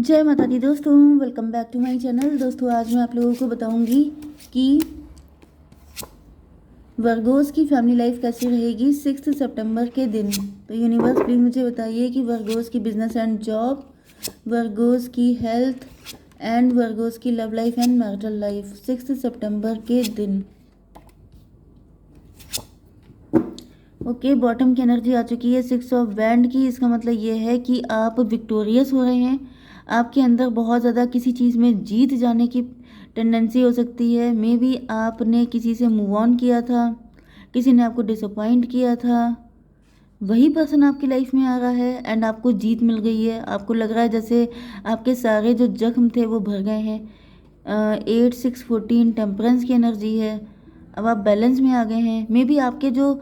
जय माता दी दोस्तों, welcome back to my channel. दोस्तों आज मैं आप लोगों को बताऊंगी कि वर्गोस की फैमिली लाइफ कैसी रहेगी 6 सितंबर के दिन। तो यूनिवर्स प्लीज मुझे बताइए कि वर्गोस की बिजनेस एंड जॉब, वर्गोस की हेल्थ एंड वर्गोस की love life and marital life 6 सितंबर के दिन। ओके, बॉटम की एनर्जी आ चुकी है 6 ऑफ बैंड की। इसका मतलब ये है कि आप विक्टोरियस हो रहे हैं। आपके अंदर बहुत ज़्यादा किसी चीज़ में जीत जाने की टेंडेंसी हो सकती है। मे बी आपने किसी से मूव ऑन किया था, किसी ने आपको डिसअपॉइंट किया था, वही पर्सन आपकी लाइफ में आ रहा है एंड आपको जीत मिल गई है। आपको लग रहा है जैसे आपके सारे जो जख्म थे वो भर गए हैं। 8 6 14 टेम्परेंस की एनर्जी है। अब आप बैलेंस में आ गए हैं। मे बी आपके जो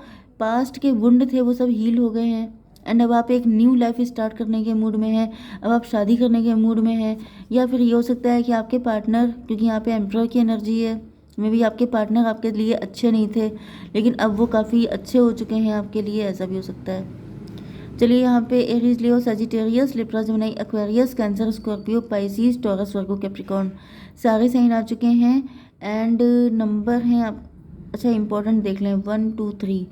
पास्ट के वुंड थे वो सब हील हो गए हैं एंड अब आप एक न्यू लाइफ स्टार्ट करने के मूड में हैं। अब आप शादी करने के मूड में हैं, या फिर ये हो सकता है कि आपके पार्टनर, क्योंकि यहाँ पे एम्परर की एनर्जी है, मे बी आपके पार्टनर आपके लिए अच्छे नहीं थे लेकिन अब वो काफ़ी अच्छे हो चुके हैं आपके लिए, ऐसा भी हो सकता है। चलिए यहाँ पे Aries, Leo, Sagittarius, Libra, Gemini, Aquarius, Cancer, Scorpio, Pisces, Taurus, Virgo, Capricorn सारे साइन आ चुके हैं एंड नंबर हैं आप। अच्छा इंपॉर्टेंट देख लें 1 2 3।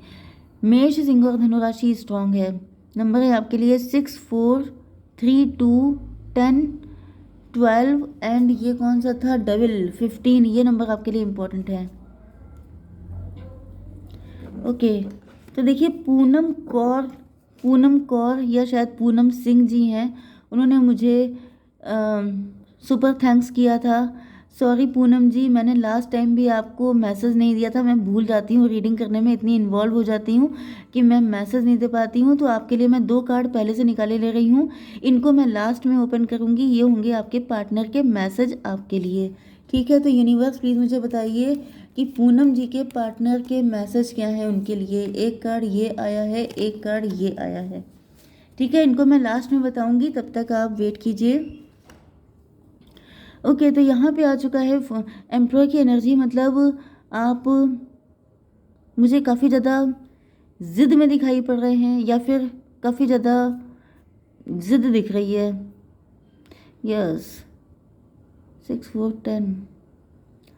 मेष, सिंह और धनु राशि स्ट्रांग है। नंबर है आपके लिए 6 4 3 2 10 12 एंड ये कौन सा था, डबल 15। ये नंबर आपके लिए इम्पोर्टेंट है। ओके, तो देखिए पूनम कौर या शायद पूनम सिंह जी हैं। उन्होंने मुझे सुपर थैंक्स किया था। सॉरी पूनम जी, मैंने लास्ट टाइम भी आपको मैसेज नहीं दिया था। मैं भूल जाती हूँ, रीडिंग करने में इतनी इन्वॉल्व हो जाती हूँ कि मैं मैसेज नहीं दे पाती हूँ। तो आपके लिए मैं 2 कार्ड पहले से निकाले ले रही हूँ। इनको मैं लास्ट में ओपन करूँगी। ये होंगे आपके पार्टनर के मैसेज आपके लिए। ठीक है, तो यूनिवर्स प्लीज़ मुझे बताइए कि पूनम जी के पार्टनर के मैसेज क्या है उनके लिए। एक कार्ड ये आया है, एक कार्ड ये आया है। ठीक है, इनको मैं लास्ट में बताऊंगी, तब तक आप वेट कीजिए। ओके, तो यहाँ पे आ चुका है एम्प्लॉय की एनर्जी। मतलब आप मुझे काफ़ी ज़्यादा ज़िद में दिखाई पड़ रहे हैं या फिर काफ़ी ज़्यादा ज़िद दिख रही है। यस, 6 4 10।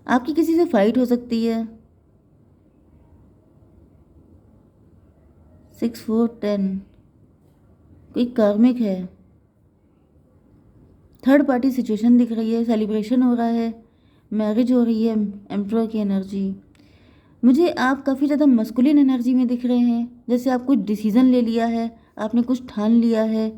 आपकी किसी से फाइट हो सकती है। 6 4 10 कोई कार्मिक है। थर्ड पार्टी सिचुएशन दिख रही है, सेलिब्रेशन हो रहा है, मैरिज हो रही है। एम्प्लॉय की एनर्जी, मुझे आप काफ़ी ज़्यादा मस्कुलिन एनर्जी में दिख रहे हैं, जैसे आप कुछ डिसीजन ले लिया है, आपने कुछ ठान लिया है।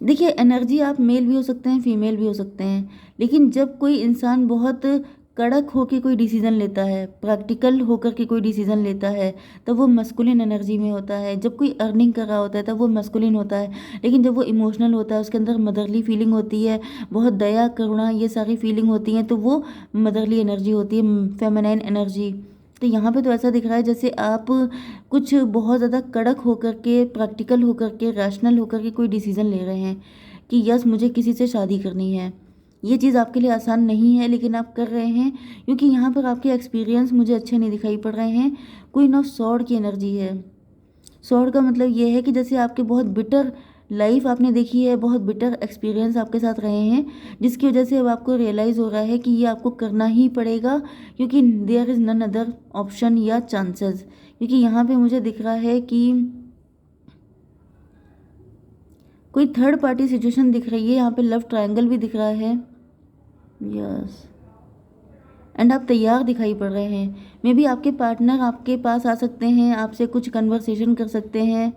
देखिए एनर्जी, आप मेल भी हो सकते हैं, फीमेल भी हो सकते हैं, लेकिन जब कोई इंसान बहुत कड़क होकर कोई डिसीज़न लेता है, प्रैक्टिकल होकर के कोई डिसीज़न लेता है, तब वो मस्कुलिन एनर्जी में होता है। जब कोई अर्निंग कर रहा होता है तब वो मस्कुलिन होता है, लेकिन जब वो इमोशनल होता है, उसके अंदर मदरली फीलिंग होती है, बहुत दया करुणा ये सारी फीलिंग होती हैं, तो वो मदरली एनर्जी होती है, फेमिनाइन एनर्जी। तो यहाँ पे तो ऐसा दिख रहा है जैसे आप कुछ बहुत ज़्यादा कड़क होकर के, प्रैक्टिकल होकर के, रैशनल होकर के कोई डिसीज़न ले रहे हैं कि यस मुझे किसी से शादी करनी है। ये चीज़ आपके लिए आसान नहीं है लेकिन आप कर रहे हैं, क्योंकि यहाँ पर आपके एक्सपीरियंस मुझे अच्छे नहीं दिखाई पड़ रहे हैं। क्वीन ऑफ सॉर्ड की एनर्जी है। सॉर्ड का मतलब ये है कि जैसे आपके बहुत बिटर लाइफ आपने देखी है, बहुत बिटर एक्सपीरियंस आपके साथ रहे हैं, जिसकी वजह से अब आपको रियलाइज़ हो रहा है कि ये आपको करना ही पड़ेगा, क्योंकि there is none other option या चांसेस। क्योंकि यहाँ पे मुझे दिख रहा है कि कोई थर्ड पार्टी सिचुएशन दिख रही है। यहाँ पे लव ट्रायंगल भी दिख रहा है। यस, एंड आप तैयार दिखाई पड़ रहे हैं। मे बी आपके पार्टनर आपके पास आ सकते हैं, आपसे कुछ कन्वर्सेशन कर सकते हैं।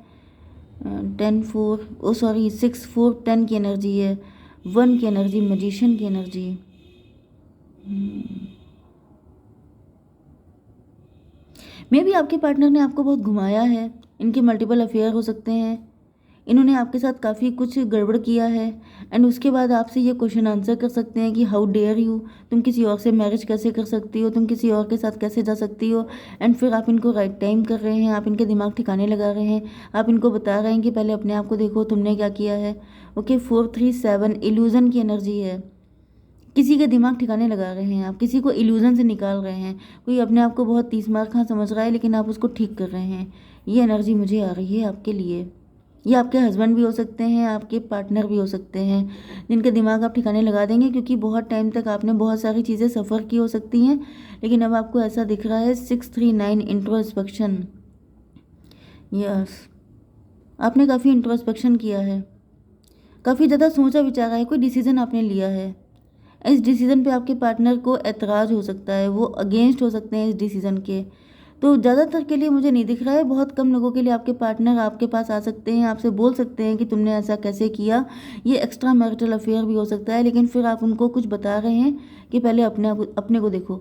10 4 ओ सॉरी 6 4 10 की एनर्जी है, 1 की एनर्जी, मजिशियन की एनर्जी। मे बी आपके पार्टनर ने आपको बहुत घुमाया है। इनके मल्टीपल अफेयर हो सकते हैं। इन्होंने आपके साथ काफ़ी कुछ गड़बड़ किया है एंड उसके बाद आपसे ये क्वेश्चन आंसर कर सकते हैं कि हाउ डेयर यू, तुम किसी और से मैरिज कैसे कर सकती हो, तुम किसी और के साथ कैसे जा सकती हो। एंड फिर आप इनको राइट टाइम कर रहे हैं, आप इनके दिमाग ठिकाने लगा रहे हैं, आप इनको बता रहे हैं कि पहले अपने आप को देखो तुमने क्या किया है। ओके, 4 3 7 इल्यूज़न की एनर्जी है। किसी के दिमाग ठिकाने लगा रहे हैं आप, किसी को इल्यूज़न से निकाल रहे हैं। कोई अपने आप को बहुत 30 मार खा समझ रहा है लेकिन आप उसको ठीक कर रहे हैं। ये एनर्जी मुझे आ रही है आपके लिए। ये आपके हस्बैंड भी हो सकते हैं, आपके पार्टनर भी हो सकते हैं, जिनके दिमाग आप ठिकाने लगा देंगे, क्योंकि बहुत टाइम तक आपने बहुत सारी चीज़ें सफ़र की हो सकती हैं। लेकिन अब आपको ऐसा दिख रहा है 639 इंट्रोस्पेक्शन। यस, आपने काफ़ी इंट्रोस्पेक्शन किया है, काफ़ी ज़्यादा सोचा विचारा है, कोई डिसीज़न आपने लिया है। इस डिसीज़न पे आपके पार्टनर को एतराज़ हो सकता है, वो अगेंस्ट हो सकते हैं इस डिसीज़न के। तो ज़्यादातर के लिए मुझे नहीं दिख रहा है, बहुत कम लोगों के लिए आपके पार्टनर आपके पास आ सकते हैं, आपसे बोल सकते हैं कि तुमने ऐसा कैसे किया। ये एक्स्ट्रा मैरिटल अफेयर भी हो सकता है, लेकिन फिर आप उनको कुछ बता रहे हैं कि पहले अपने को देखो,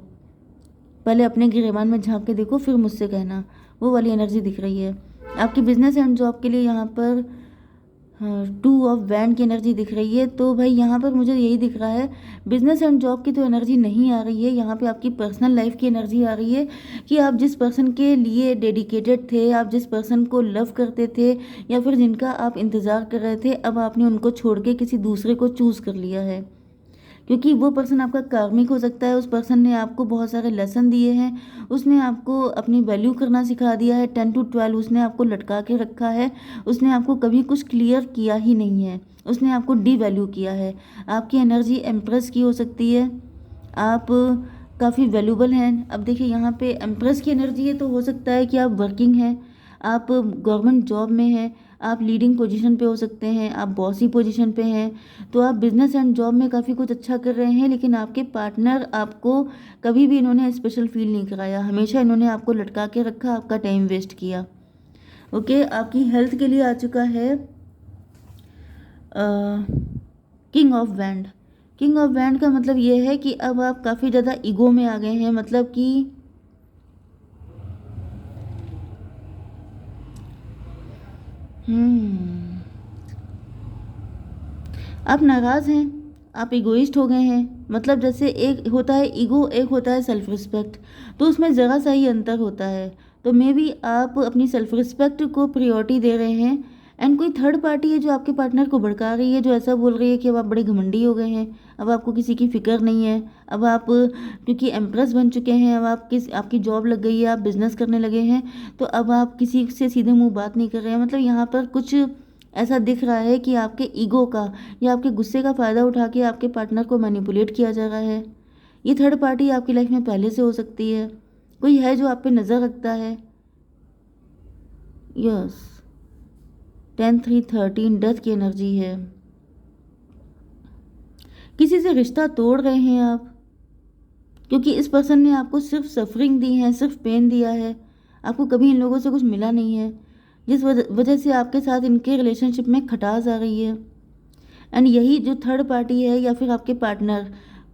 पहले अपने गिरेबान में झांक के देखो, फिर मुझसे कहना। वो वाली एनर्जी दिख रही है। आपकी बिजनेस एंड जॉब के लिए यहाँ पर 2 ऑफ वैंड की एनर्जी दिख रही है। तो भाई यहाँ पर मुझे यही दिख रहा है, बिजनेस एंड जॉब की तो एनर्जी नहीं आ रही है, यहाँ पे आपकी पर्सनल लाइफ की एनर्जी आ रही है कि आप जिस पर्सन के लिए डेडिकेटेड थे, आप जिस पर्सन को लव करते थे या फिर जिनका आप इंतज़ार कर रहे थे, अब आपने उनको छोड़ के किसी दूसरे को चूज़ कर लिया है। क्योंकि वो पर्सन आपका कार्मिक हो सकता है, उस पर्सन ने आपको बहुत सारे लेसन दिए हैं, उसने आपको अपनी वैल्यू करना सिखा दिया है। 10 to 12 उसने आपको लटका के रखा है, उसने आपको कभी कुछ क्लियर किया ही नहीं है, उसने आपको डी वैल्यू किया है। आपकी एनर्जी एम्प्रेस की हो सकती है, आप काफ़ी वैल्यूबल हैं। अब देखिए यहाँ पे एम्प्रेस की एनर्जी है, तो हो सकता है कि आप वर्किंग हैं, आप गवर्नमेंट जॉब में हैं, आप लीडिंग पोजीशन पे हो सकते हैं, आप बॉसी पोजीशन पे हैं, तो आप बिजनेस एंड जॉब में काफ़ी कुछ अच्छा कर रहे हैं। लेकिन आपके पार्टनर आपको कभी भी इन्होंने स्पेशल फील नहीं कराया, हमेशा इन्होंने आपको लटका के रखा, आपका टाइम वेस्ट किया। ओके, आपकी हेल्थ के लिए आ चुका है king of wand. King of wand का मतलब ये है कि अब आप काफ़ी ज़्यादा ईगो में आ गए हैं, मतलब कि आप नाराज़ हैं, आप इगोइस्ट हो गए हैं। मतलब जैसे एक होता है ईगो, एक होता है सेल्फ रिस्पेक्ट, तो उसमें ज़रा सा ही अंतर होता है। तो मे बी आप अपनी सेल्फ रिस्पेक्ट को प्रियोरिटी दे रहे हैं, एंड कोई थर्ड पार्टी है जो आपके पार्टनर को भड़का रही है, जो ऐसा बोल रही है कि अब आप बड़े घमंडी हो गए हैं, अब आपको किसी की फ़िक्र नहीं है, अब आप क्योंकि एम्प्रेस बन चुके हैं, अब आपकी जॉब लग गई है, आप बिजनेस करने लगे हैं, तो अब आप किसी से सीधे मुंह बात नहीं कर रहे हैं। मतलब यहाँ पर कुछ ऐसा दिख रहा है कि आपके ईगो का या आपके गुस्से का फ़ायदा उठा के आपके पार्टनर को मैनिपुलेट किया जा रहा है। ये थर्ड पार्टी आपकी लाइफ में पहले से हो सकती है, कोई है जो आप पे नज़र रखता है। यस, 10 3 13 डेथ की एनर्जी है। किसी से रिश्ता तोड़ रहे हैं आप, क्योंकि इस पर्सन ने आपको सिर्फ सफरिंग दी है, सिर्फ पेन दिया है, आपको कभी इन लोगों से कुछ मिला नहीं है, जिस वजह से आपके साथ इनके रिलेशनशिप में खटास आ रही है। एंड यही जो थर्ड पार्टी है या फिर आपके पार्टनर,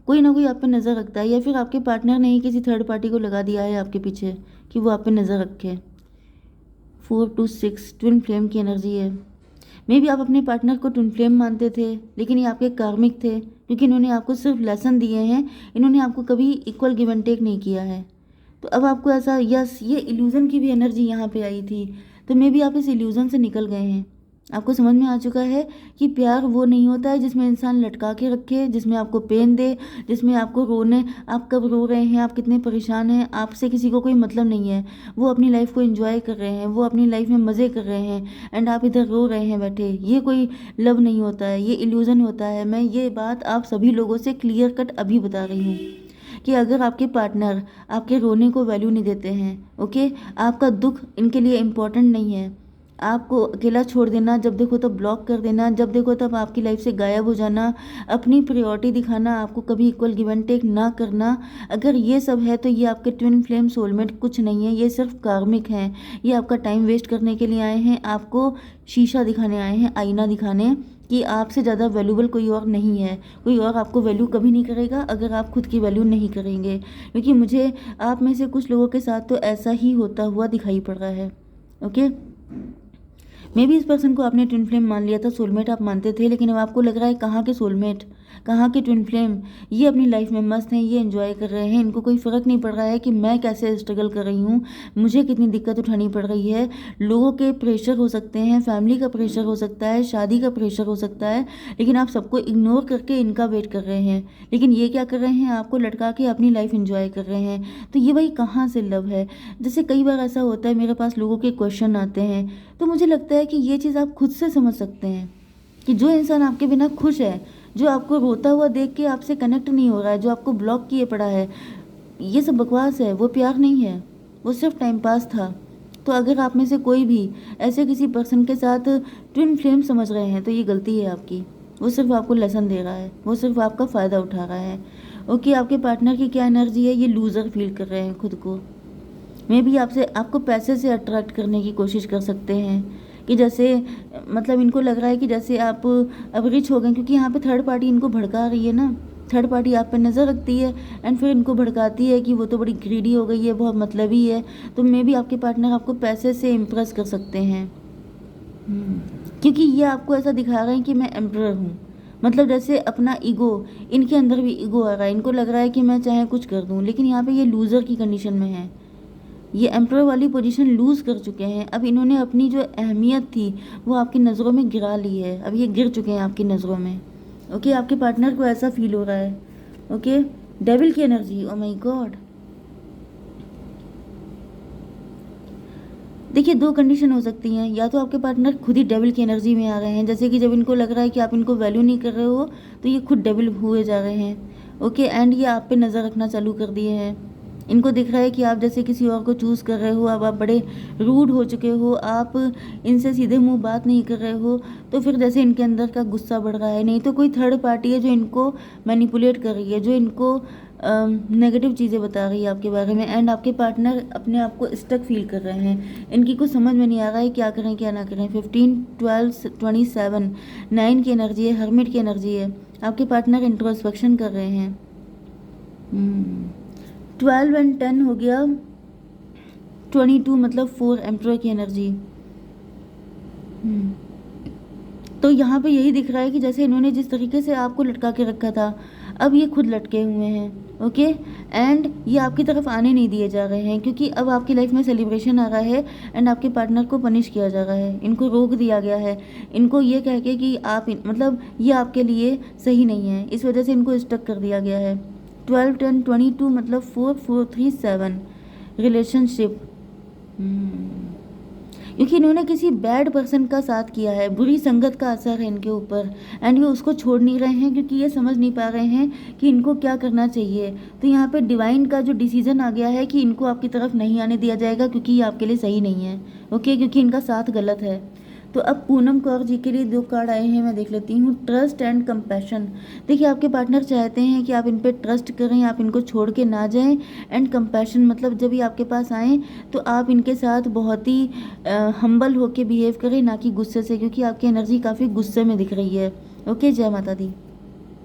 कोई ना कोई आप पे नज़र रखता है, या फिर आपके पार्टनर ने ही किसी थर्ड पार्टी को लगा दिया है आपके पीछे कि वो आप पे नज़र रखे। 4 to 6 ट्विन फ्लेम की एनर्जी है। मे बी आप अपने पार्टनर को ट्विन फ्लेम मानते थे, लेकिन ये आपके कार्मिक थे, क्योंकि इन्होंने आपको सिर्फ लेसन दिए हैं, इन्होंने आपको कभी इक्वल गिव एंड टेक नहीं किया है। तो अब आपको ऐसा, यस, ये इल्यूज़न की भी एनर्जी यहाँ पे आई थी, तो मे बी आप इस इल्यूज़न से निकल गए हैं। आपको समझ में आ चुका है कि प्यार वो नहीं होता है जिसमें इंसान लटका के रखे, जिसमें आपको पेन दे, जिसमें आपको रोने, आप कब रो रहे हैं, आप कितने परेशान हैं, आपसे किसी को कोई मतलब नहीं है। वो अपनी लाइफ को एंजॉय कर रहे हैं, वो अपनी लाइफ में मज़े कर रहे हैं, एंड आप इधर रो रहे हैं बैठे। ये कोई लव नहीं होता है, ये इल्यूज़न होता है। मैं ये बात आप सभी लोगों से क्लियर कट अभी बता रही हूँ कि अगर आपके पार्टनर आपके रोने को वैल्यू नहीं देते हैं, ओके, आपका दुख इनके लिए इम्पोर्टेंट नहीं है, आपको अकेला छोड़ देना, जब देखो तब ब्लॉक कर देना, जब देखो तब आपकी लाइफ से गायब हो जाना, अपनी प्रायोरिटी दिखाना, आपको कभी इक्वल गिव एंड टेक ना करना, अगर ये सब है तो ये आपके ट्विन फ्लेम सोलमेट कुछ नहीं है, ये सिर्फ कार्मिक हैं। ये आपका टाइम वेस्ट करने के लिए आए हैं, आपको शीशा दिखाने आए हैं, आईना दिखाने कि आपसे ज़्यादा वैल्यूबल कोई और नहीं है, कोई और आपको वैल्यू कभी नहीं करेगा अगर आप खुद की वैल्यू नहीं करेंगे। क्योंकि मुझे आप में से कुछ लोगों के साथ तो ऐसा ही होता हुआ दिखाई पड़ रहा है। ओके, मे बी इस पर्सन को आपने ट्विन फ्लेम मान लिया था, सोलमेट आप मानते थे, लेकिन अब आपको लग रहा है कहाँ के सोलमेट, कहाँ के ट्विन फ्लेम, ये अपनी लाइफ में मस्त हैं, ये एंजॉय कर रहे हैं, इनको कोई फ़र्क नहीं पड़ रहा है कि मैं कैसे स्ट्रगल कर रही हूँ, मुझे कितनी दिक्कत उठानी पड़ रही है। लोगों के प्रेशर हो सकते हैं, फैमिली का प्रेशर हो सकता है, शादी का प्रेशर हो सकता है, लेकिन आप सबको इग्नोर करके इनका वेट कर रहे हैं। लेकिन ये क्या कर रहे हैं, आपको लटका के अपनी लाइफ एंजॉय कर रहे हैं। तो ये भाई कहाँ से लव है। जैसे कई बार ऐसा होता है, मेरे पास लोगों के क्वेश्चन आते हैं, तो मुझे लगता है कि ये चीज़ आप खुद से समझ सकते हैं कि जो इंसान आपके बिना खुश है, जो आपको रोता हुआ देख के आपसे कनेक्ट नहीं हो रहा है, जो आपको ब्लॉक किए पड़ा है, ये सब बकवास है, वो प्यार नहीं है, वो सिर्फ टाइम पास था। तो अगर आप में से कोई भी ऐसे किसी पर्सन के साथ ट्विन फ्लेम समझ रहे हैं, तो ये गलती है आपकी। वो सिर्फ आपको लेसन दे रहा है, वो सिर्फ आपका फ़ायदा उठा रहा है। ओके, आपके पार्टनर की क्या एनर्जी है, ये लूज़र फील कर रहे हैं खुद को। मे भी आपको पैसे से अट्रैक्ट करने की कोशिश कर सकते हैं कि जैसे मतलब इनको लग रहा है कि जैसे आप अब रिच हो गए, क्योंकि यहाँ पे थर्ड पार्टी इनको भड़का रही है ना, थर्ड पार्टी आप पे नज़र रखती है एंड फिर इनको भड़काती है कि वो तो बड़ी ग्रीडी हो गई है, बहुत मतलबी है। तो मे भी आपके पार्टनर आपको पैसे से इम्प्रेस कर सकते हैं। क्योंकि ये आपको ऐसा दिखा रहे हैं कि मैं एम्परर हूँ, मतलब जैसे अपना ईगो, इनके अंदर भी ईगो आ रहा है, इनको लग रहा है कि मैं चाहे कुछ कर दूँ, लेकिन यहाँ पे ये लूज़र की कंडीशन में है, ये एम्परर वाली पोजीशन लूज़ कर चुके हैं। अब इन्होंने अपनी जो अहमियत थी वो आपकी नज़रों में गिरा ली है, अब ये गिर चुके हैं आपकी नज़रों में। ओके, आपके पार्टनर को ऐसा फील हो रहा है। ओके, डेविल की एनर्जी, ओ माय गॉड। देखिए, दो कंडीशन हो सकती हैं, या तो आपके पार्टनर खुद ही डेविल की एनर्जी में आ रहे हैं, जैसे कि जब इनको लग रहा है कि आप इनको वैल्यू नहीं कर रहे हो तो ये खुद डेविल हुए जा रहे हैं। ओके, एंड ये आप पे नज़र रखना चालू कर दिए हैं। इनको दिख रहा है कि आप जैसे किसी और को चूज़ कर रहे हो, अब आप बड़े रूड हो चुके हो, आप इनसे सीधे मुंह बात नहीं कर रहे हो, तो फिर जैसे इनके अंदर का गुस्सा बढ़ रहा है। नहीं तो कोई थर्ड पार्टी है जो इनको मैनिपुलेट कर रही है, जो इनको नेगेटिव चीज़ें बता रही है आपके बारे में, एंड आपके पार्टनर अपने आप को स्टक फील कर रहे हैं। इनकी कुछ समझ में नहीं आ रहा है क्या करें क्या ना करें। 15, 12, 27, 9 की एनर्जी है, हर्मिट की एनर्जी है। आपके पार्टनर इंट्रोस्पेक्शन कर रहे हैं। 12 एंड 10 हो गया 22, मतलब 4 एम्परर की एनर्जी। तो यहाँ पे यही दिख रहा है कि जैसे इन्होंने जिस तरीके से आपको लटका के रखा था, अब ये खुद लटके हुए हैं। ओके, एंड ये आपकी तरफ आने नहीं दिए जा रहे हैं, क्योंकि अब आपकी लाइफ में सेलिब्रेशन आ रहा है एंड आपके पार्टनर को पनिश किया जा रहा है, इनको रोक दिया गया है, इनको ये कह के कि आप मतलब ये आपके लिए सही नहीं है, इस वजह से इनको स्टक कर दिया गया है। 12, 10, 22, मतलब 4, 4, 3, 7 रिलेशनशिप। क्योंकि इन्होंने किसी बैड पर्सन का साथ किया है, बुरी संगत का असर है इनके ऊपर, एंड ये उसको छोड़ नहीं रहे हैं, क्योंकि ये समझ नहीं पा रहे हैं कि इनको क्या करना चाहिए। तो यहाँ पे डिवाइन का जो डिसीजन आ गया है कि इनको आपकी तरफ नहीं आने दिया जाएगा, क्योंकि ये आपके लिए सही नहीं है। ओके, क्योंकि इनका साथ गलत है। तो अब पूनम कौर जी के लिए 2 कार्ड आए हैं, मैं देख लेती हूँ। Trust and compassion. देखिए, आपके पार्टनर चाहते हैं कि आप इन पे ट्रस्ट करें, आप इनको छोड़ के ना जाएं, एंड कंपैशन मतलब जब ये आपके पास आएँ तो आप इनके साथ बहुत ही हम्बल होके बिहेव करें, ना कि गुस्से से, क्योंकि आपकी एनर्जी काफ़ी गुस्से में दिख रही है। ओके, जय माता दी।